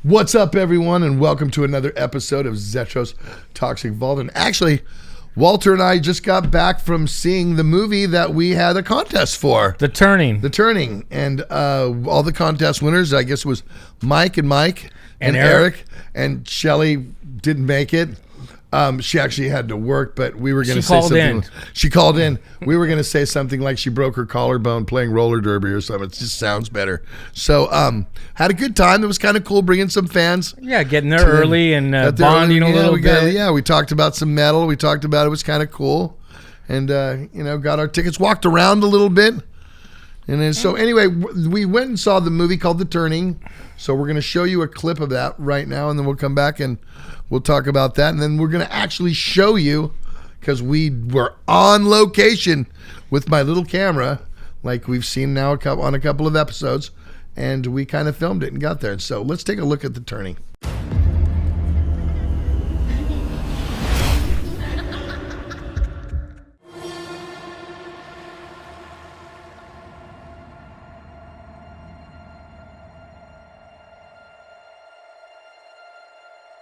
What's up, everyone, and welcome to another episode of Zetro's Toxic Vault. And actually, Walter and I just got back from seeing the movie that we had a contest for. The Turning. And all the contest winners, I guess it was Mike and Eric. And Shelly didn't make it. She actually had to work, but we were going to say something. She called in. We were going to say something like she broke her collarbone playing roller derby or something. It just sounds better. So, had a good time. It was kind of cool bringing some fans. Yeah, getting there early and bonding a little bit. We talked about some metal. We talked about it was kind of cool. And, got our tickets, walked around a little bit. And then, so anyway, we went and saw the movie called The Turning. So we're going to show you a clip of that right now, and then we'll come back and we'll talk about that. And then we're going to actually show you, because we were on location with my little camera, like we've seen now on a couple of episodes, and we kind of filmed it and got there. And so let's take a look at The Turning.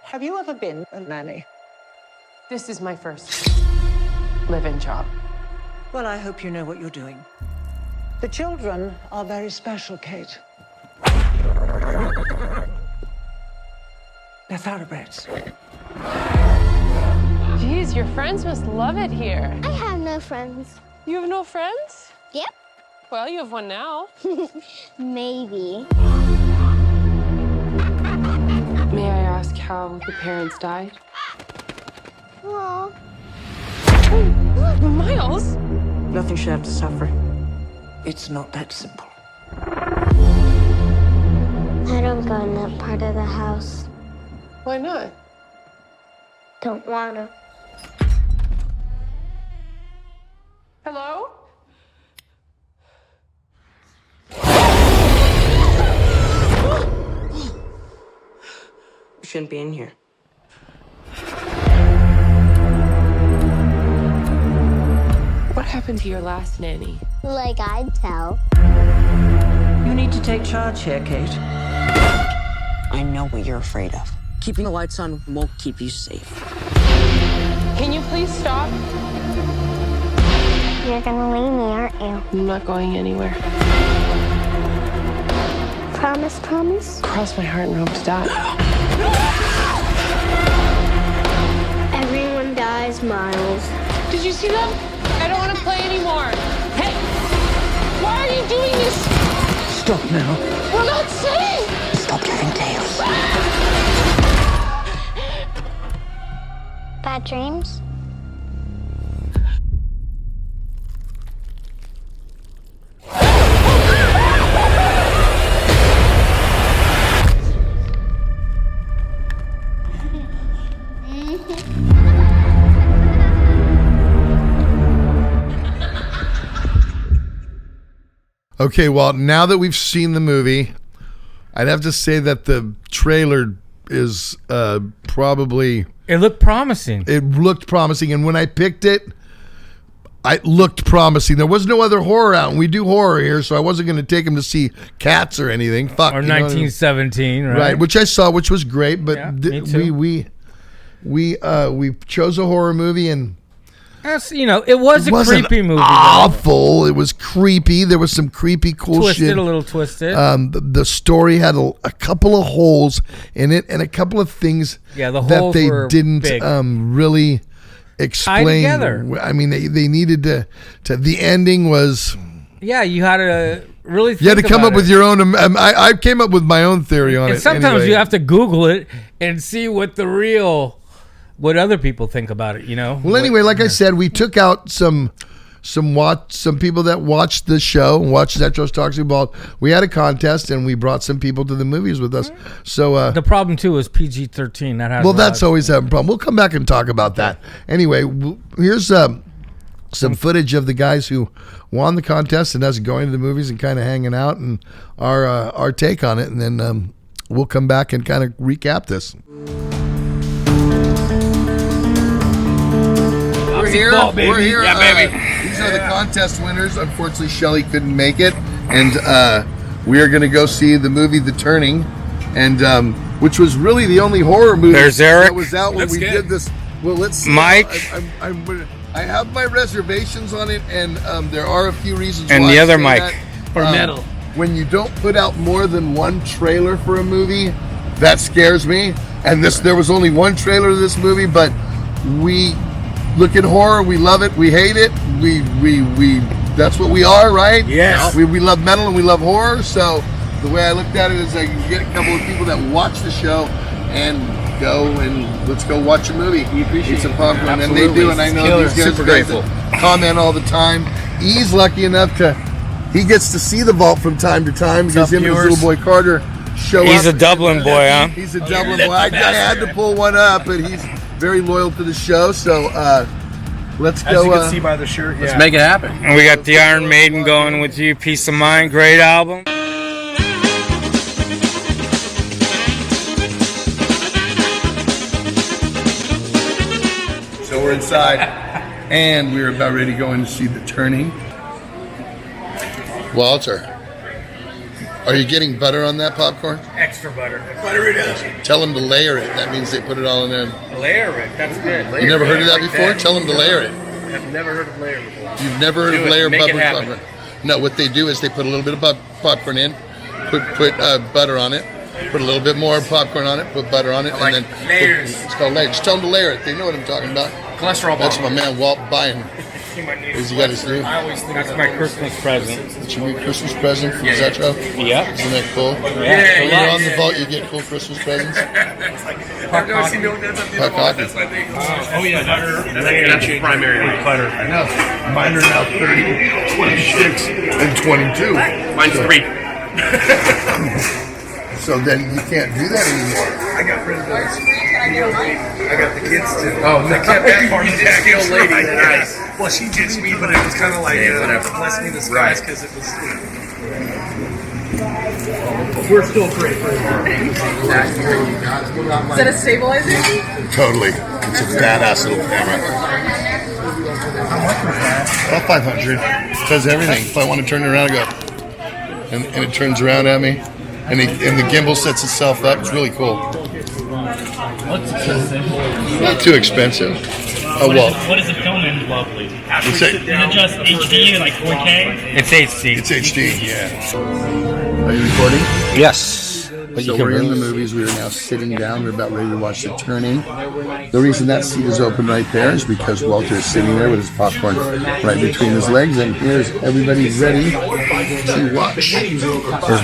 Have you ever been a nanny? This is my first live-in job. Well, I hope you know what you're doing. The children are very special, Kate. They're thoroughbreds. Geez, your friends must love it here. I have no friends. You have no friends? Yep. Well, you have one now. Maybe. May I ask how the parents died? Well, Miles? Nothing should have to suffer. It's not that simple. I don't go in that part of the house. Why not? Don't want to. Hello? Shouldn't be in here. What happened to your last nanny? Like I'd tell. You need to take charge here, Kate. I know what you're afraid of. Keeping the lights on won't keep you safe. Can you please stop? You're gonna leave me, aren't you? I'm not going anywhere. Promise, promise? Cross my heart and hope to die. Everyone dies, Miles. Did you see them? I don't want to play anymore. Hey! Why are you doing this? Stop now. We're not safe! Stop giving tales. Bad dreams? Okay, well, now that we've seen the movie, I'd have to say that the trailer is probably... It looked promising. It looked promising, and when I picked it, it looked promising. There was no other horror out, and we do horror here, so I wasn't going to take him to see Cats or anything. Fuck, Or 1917, right? Right, which I saw, which was great, but Yeah, me too. we chose a horror movie, and it was a wasn't creepy movie. awful. It was creepy. There was some creepy, cool Twisted, shit. a little twisted. The story had a couple of holes in it, and a couple of things Yeah, the that holes they were didn't big. Really explain. together. I mean, they needed to. The ending was. Yeah, you had to really think You had to come about up with it. your own. I came up with my own theory on And it. sometimes anyway. you have to Google it and see what other people think about it, Well, anyway, like I said, we took out some people that watched the show, watched Zetro's Toxic Vault. We had a contest, and we brought some people to the movies with us. So The problem, too, is PG-13. That has that's always a problem. We'll come back and talk about that. Anyway, here's some footage of the guys who won the contest and us going to the movies and kind of hanging out, and our take on it, and then we'll come back and kind of recap this. We're here. Yeah, baby. These are the contest winners. Unfortunately, Shelly couldn't make it, and we are going to go see the movie The Turning. And which was really the only horror movie There's Eric. that was out when we did this. Well, let's see. Mike. I have my reservations on it, and there are a few reasons And why the I other say Mike. that. For metal. When you don't put out more than one trailer for a movie, that scares me. And there was only one trailer of this movie, but we look at horror, we love it, we hate it, we that's what we are, right? Yes. We love metal and we love horror. So the way I looked at it is I can get a couple of people that watch the show and go and let's go watch a movie. Eat some popcorn, and they do. And I know these guys Super grateful. comment all the time. He's lucky enough he gets to see the vault from time to time because him and his little boy Carter show up. He's a Dublin boy, huh? He's a Dublin boy. I had to pull one up, but he's very loyal to the show. So let's go. As you can see by the shirt, Let's make it happen. And we got the Iron Maiden going with you. Peace of Mind. Great album. So we're inside, and we're about ready to go in to see The Turning. Walter, are you getting butter on that popcorn? Extra butter. butter it up. Tell them to layer it. That means they put it all in there. Layer it. That's good. You never heard of that before? Tell them to layer it. I've never heard of layer before. You've never heard Do of it. layer Make it butter happen. popcorn? No, what they do is they put a little bit of popcorn in, put butter on it, put a little bit more popcorn on it, put butter on it, like and then layers. It's called layers. Just tell them to layer it. They know what I'm talking about. Cholesterol That's bomb. my man Walt buying. Is he got his new? That's my Christmas present. It's your new Christmas present from Zetro. Yeah. Isn't that cool? Yeah. When you're on the vault, you get cool Christmas presents. I've never seen no that's Puck hockey. oh yeah, that's primary. Butter. I know. Mine are now 30, 26, and 22. Mine's 3. So then you can't do that anymore. I got rid of those. I got the kids too. Oh, they kept that part of the skill lady. Nice. Well, she ditched me, but it was kind of like blessing in disguise because it was. We're still great. Is that a stabilizer? Totally. It's a badass little camera. About 500. It does everything. If I want to turn it around, I go. And it turns around at me. And the gimbal sets itself up. It's really cool. What's expensive? Not too expensive. Oh, well. What is the film in lovely? It's Is it just HD, like 4K? It's HD. It's HD, yeah. Are you recording? Yes. But So we're in the movies. We are now sitting down. We're about ready to watch The Turning. The reason that seat is open right there is because Walter is sitting there with his popcorn right between his legs, and here's everybody ready to watch Here's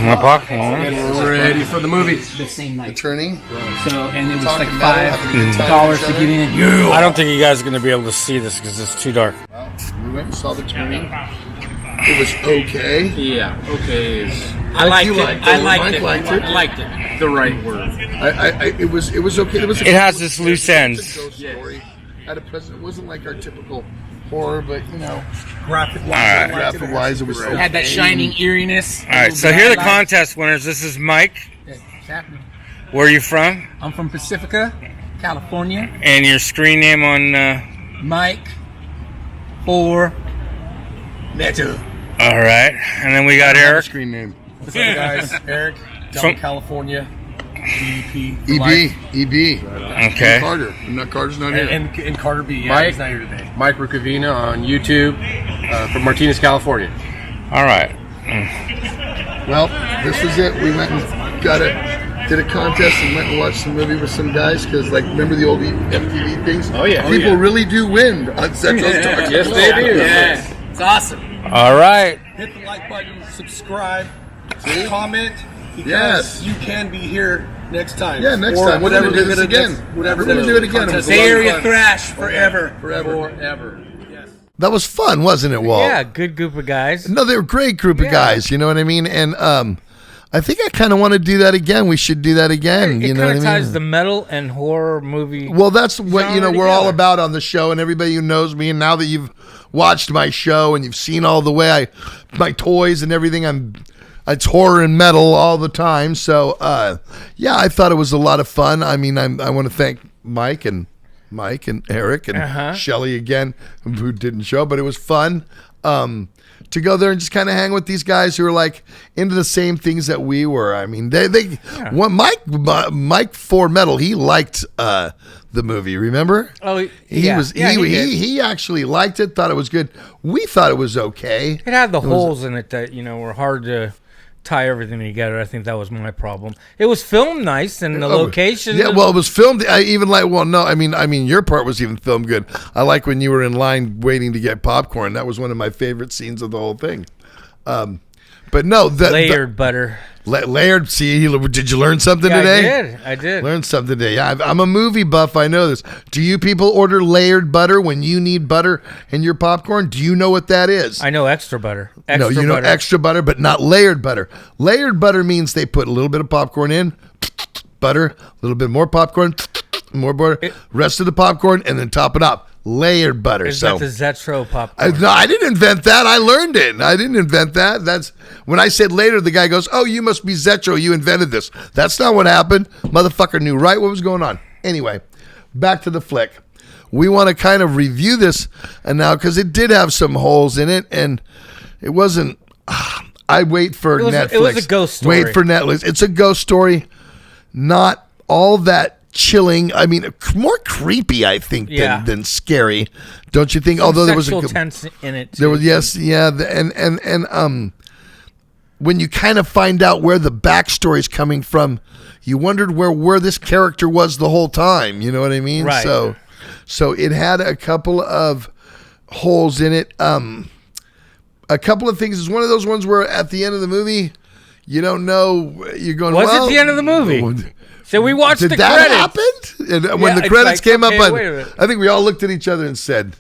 my popcorn. We're ready for the movie. The Turning. So, and it was Talking like about it, having a good time $5 with to each get other. in. I don't think you guys are going to be able to see this because it's too dark. We went and saw The Turning. It was okay. Yeah. Okay. I liked you it. liked it? I liked Mike it. liked it? I liked it. The right word. It was okay. It was. It has its loose ends. Story. Had a present. It wasn't like our typical horror, but Graphic All right. graphic wise, it was. It had that shining eeriness. All right. So here are the contest winners. This is Mike. Where are you from? I'm from Pacifica, California. And your screen name on. Mike. 4. Metal. All right. And then we got Eric. Screen name. What's up, guys? Eric, down From- in California. DP. EB. Okay. Carter. Not Carter's not here. And Carter B. Yeah, he's not here today. Mike Rukavina on YouTube from Martinez, California. All right. Well, this was it. We went and did a contest and went and watched the movie with some guys because, like, remember the old MTV things? Oh, yeah. People really do win on Zetro's Talk. Yes, they do. Yeah. It's awesome. All right. Hit the like button, subscribe, comment, because Yes. you can be here next time. Yeah, next Or time. We're whatever going to do the this again. next- whatever We're going to the do it again. contest It was a is. lot Bay of Area fun. Thrash forever. Forever. Yes. That was fun, wasn't it, Walt? Yeah, good group of guys. No, they were a great group of guys. You know what I mean? And I think I kind of want to do that again. We should do that again. It You know kind what of I mean? ties the metal and horror movie. Well, that's what genre we're all together. about on the show, and everybody who knows me, and now that you've watched my show and you've seen all the way my toys and everything, it's horror and metal all the time. So yeah, I thought it was a lot of fun. I mean, I want to thank Mike and Eric and Shelly again, who didn't show, but it was fun. to go there and just kind of hang with these guys who are like into the same things that we were. I mean, Mike for Metal, he liked the movie. Remember? Oh, he actually liked it, thought it was good. We thought it was okay. It had the holes in it that were hard to tie everything together. I think that was my problem. It was filmed nice, and the location. Yeah, well, it was filmed. I even like. Well, no, I mean, your part was even filmed good. I like when you were in line waiting to get popcorn. That was one of my favorite scenes of the whole thing. But no, layered butter. Layered. See, did you learn something today? I did. Learned something today. Yeah, I'm a movie buff. I know this. Do you people order layered butter when you need butter in your popcorn? Do you know what that is? I know extra butter. No, you know extra butter, but not layered butter. Layered butter means they put a little bit of popcorn in, butter, a little bit more popcorn, more butter, rest of the popcorn, and then top it up. Layered butter. Is that the Zetro popcorn? I didn't invent that. I learned it. I didn't invent that. That's when I said later, the guy goes, "Oh, you must be Zetro. You invented this." That's not what happened. Motherfucker knew right what was going on. Anyway, back to the flick. We want to kind of review this now because it did have some holes in it, and it wasn't. I wait for Netflix. It was a ghost story. Wait for Netflix. It's a ghost story. Not all that chilling. I mean, more creepy, I think, than scary. Don't you think? Although there was a tense in it. There was and when you kind of find out where the backstory is coming from, you wondered where this character was the whole time. You know what I mean? Right. So it had a couple of holes in it. A couple of things. It's one of those ones where at the end of the movie, you don't know. You're going. Was it the end of the movie? So we watched the credits. Did that happen? And when the credits came up, I think we all looked at each other and said,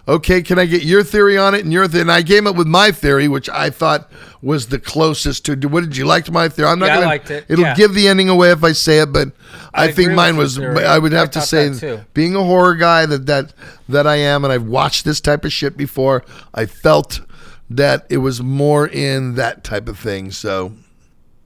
"Okay, can I get your theory on it and your theory?" And I came up with my theory, which I thought was the closest to. What did you like to my theory? I'm not I gonna. Liked it. It'll give the ending away if I say it, but I think mine was. I would have to say, being a horror guy that I am, and I've watched this type of shit before, I felt that it was more in that type of thing. So.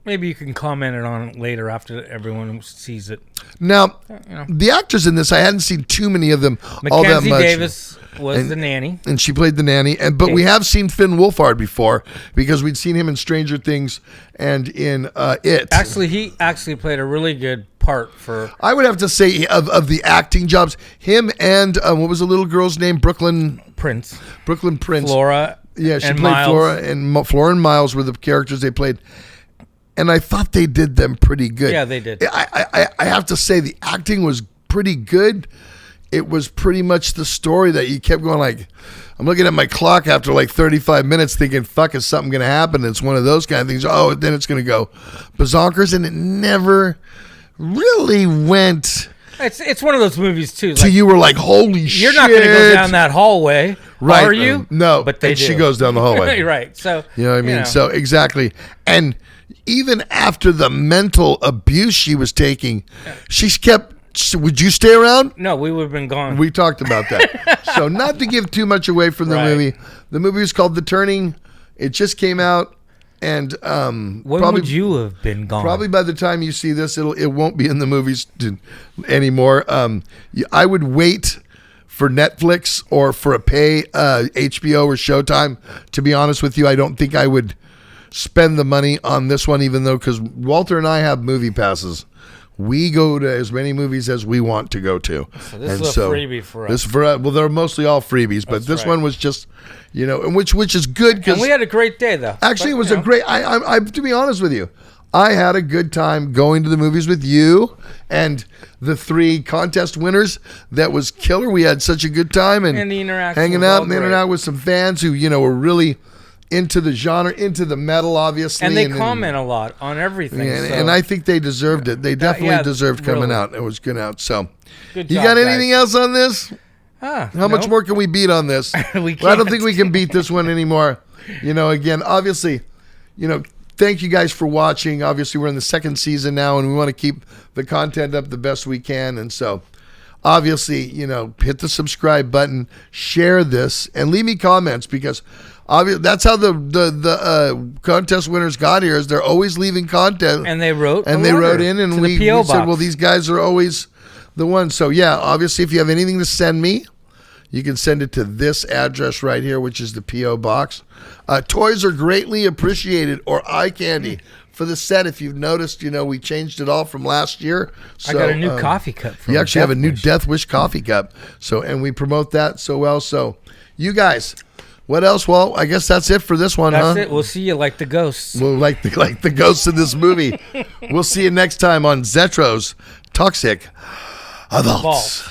Maybe you can comment on it later after everyone sees it. Now, the actors in this, I hadn't seen too many of them all that much. Mackenzie Davis was the nanny. And she played the nanny. But we have seen Finn Wolfhard before because we'd seen him in Stranger Things and in It. Actually, he actually played a really good part for... I would have to say of the acting jobs, him and what was the little girl's name? Brooklyn Prince. Flora. Yeah, she played Miles. Flora and Miles were the characters they played. And I thought they did them pretty good. Yeah, they did. I have to say the acting was pretty good. It was pretty much the story that you kept going like, I'm looking at my clock after like 35 minutes thinking, fuck, is something going to happen? It's one of those kind of things. Oh, then it's going to go bazonkers. And it never really went. It's one of those movies too. So you were like, holy shit. You're not going to go down that hallway, right? Are you? No, but they and do. She goes down the hallway. Right. So you know what I mean? So exactly. And even after the mental abuse she was taking, she kept. Would you stay around? No, we would have been gone. We talked about that. So not to give too much away from the movie. The movie is called The Turning. It just came out, and when probably, would you have been gone? Probably by the time you see this, it won't be in the movies anymore. I would wait for Netflix or for a pay HBO or Showtime. To be honest with you, I don't think I would spend the money on this one, even though, because Walter and I have movie passes. We go to as many movies as we want to go to. So this is a freebie for us. Well, they're mostly all freebies, but this one was just, and which is good because we had a great day though. Actually, it was a great. I to be honest with you, I had a good time going to the movies with you and the 3 contest winners. That was killer. We had such a good time and the interaction, hanging out and hanging out with some fans who were really into the genre, into the metal, obviously. And they comment a lot on everything. And I think they deserved it. They definitely deserved coming out. It was good out. So, good you job, got anything else on this? How much more can we beat on this? I don't think we can beat this one anymore. Again, obviously, thank you guys for watching. Obviously, we're in the 2nd season now, and we want to keep the content up the best we can. And so, obviously, hit the subscribe button, share this, and leave me comments because that's how the contest winners got here. Is they're always leaving content, and they wrote in, and we said, well, these guys are always the ones. So yeah, obviously, if you have anything to send me, you can send it to this address right here, which is the P.O. Box. Toys are greatly appreciated, or eye candy. For the set, if you've noticed, we changed it all from last year. So, I got a new coffee cup. You actually have a new Death Wish coffee cup. So, and we promote that so well. So, you guys, what else? Well, I guess that's it for this one, That's it. We'll see you like the ghosts. Well, like the ghosts in this movie. We'll see you next time on Zetro's Toxic Adults.